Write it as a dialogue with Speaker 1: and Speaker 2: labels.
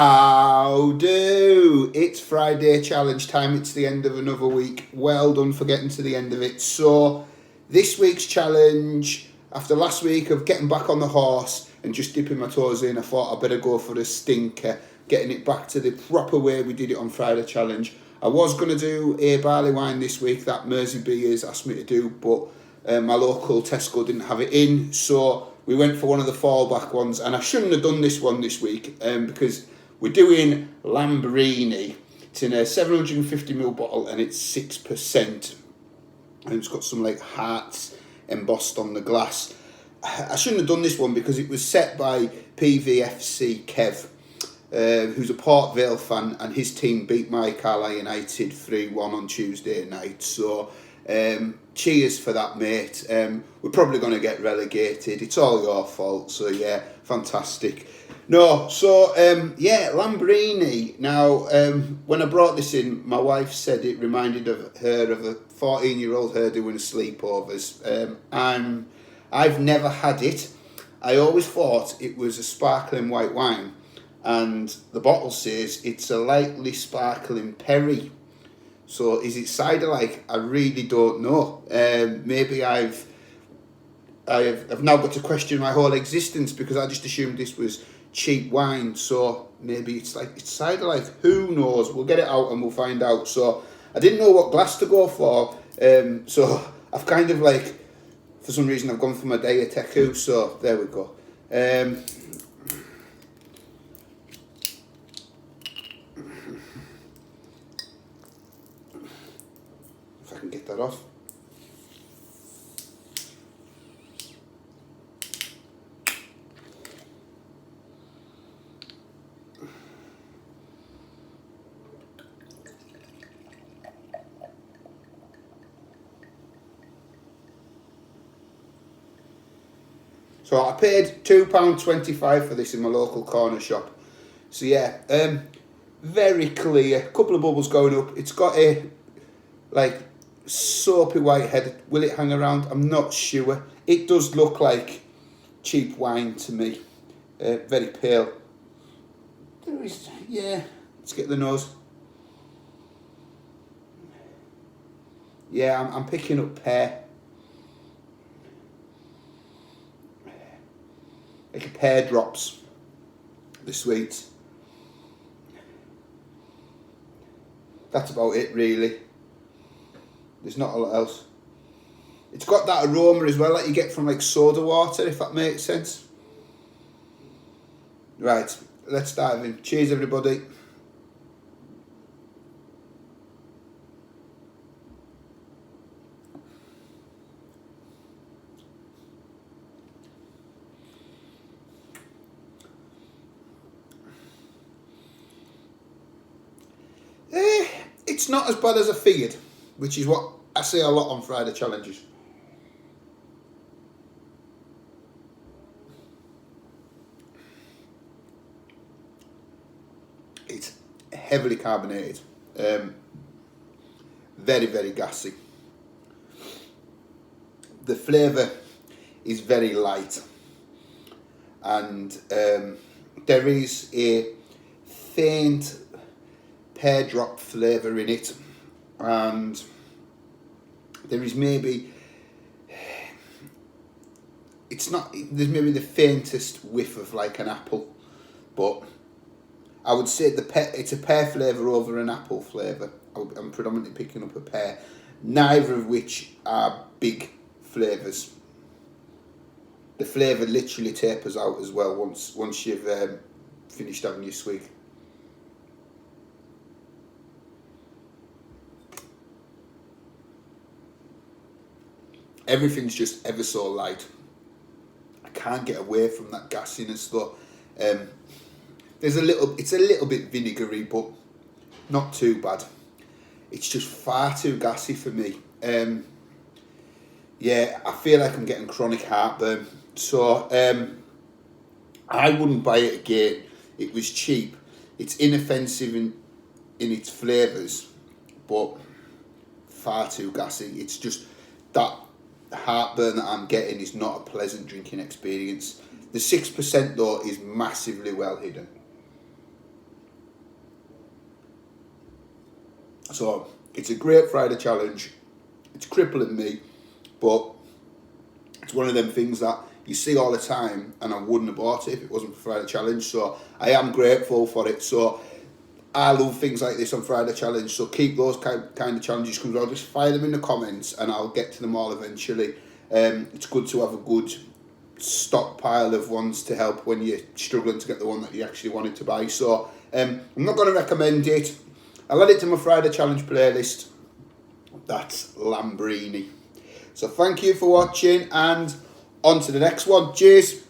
Speaker 1: How do? It's Friday challenge time. It's the end of another week. Well done for getting to the end of it. So, this week's challenge, after last week of getting back on the horse and just dipping my toes in, I thought I better go for a stinker, getting it back to the proper way we did it on Friday challenge. I was going to do a barley wine this week that Mersey Beers asked me to do, but my local Tesco didn't have it in, so we went for one of the fallback ones. And I shouldn't have done this one this week because we're doing Lambrini. It's in a 750ml bottle and it's 6%. And it's got some like hearts embossed on the glass. I shouldn't have done this one because it was set by PVFC Kev, who's a Port Vale fan, and his team beat my Carlisle United 3-1 on Tuesday night. So cheers for that, mate. We're probably going to get relegated. It's all your fault. So yeah, fantastic. No, so yeah, Lambrini. Now, when I brought this in, my wife said it reminded her of a 14-year-old her doing sleepovers. I've never had it. I always thought it was a sparkling white wine, and the bottle says it's a lightly sparkling perry. So is it cider-like? I really don't know. Maybe I've now got to question my whole existence because I just assumed this was cheap wine. So maybe it's cider-like. Who knows? We'll get it out and we'll find out. So I didn't know what glass to go for. So I've kind of for some reason I've gone for my Diateku. So there we go. If I can get that off. So I paid £2.25 for this in my local corner shop. So yeah, very clear. Couple of bubbles going up. It's got a soapy white head. Will it hang around? I'm not sure. It does look like cheap wine to me. Very pale. There is, yeah. Let's get the nose. Yeah, I'm picking up pear. Like a pear drops. The sweets. That's about it, really. There's not a lot else. It's got that aroma as well that you get from soda water, if that makes sense. Right, let's dive in. Cheers, everybody. It's not as bad as I figured, which is what I say a lot on Friday challenges. It's heavily carbonated, very, very gassy. The flavour is very light, and there is a faint pear drop flavour in it, and there is maybe there's maybe the faintest whiff of an apple, but I would say it's a pear flavour over an apple flavour. I'm predominantly picking up a pear, neither of which are big flavours. The flavour literally tapers out as well once you've finished having your swig. Everything's just ever so light. I can't get away from that gassiness though. It's a little bit vinegary, but not too bad. It's just far too gassy for me. Yeah, I feel like I'm getting chronic heartburn. So I wouldn't buy it again. It was cheap. It's inoffensive in its flavours, but far too gassy. It's just that heartburn that I'm getting is not a pleasant drinking experience. The 6% though is massively well hidden. So it's a great Friday challenge. It's crippling me, but it's one of them things that you see all the time, and I wouldn't have bought it if it wasn't for Friday challenge. So I am grateful for it. So I love things like this on Friday challenge. So keep those kind of challenges coming. I'll just fire them in the comments, and I'll get to them all eventually. It's good to have a good stockpile of ones to help when you're struggling to get the one that you actually wanted to buy. So I'm not going to recommend it. I'll add it to my Friday challenge playlist. That's Lambrini. So thank you for watching, and on to the next one. Cheers.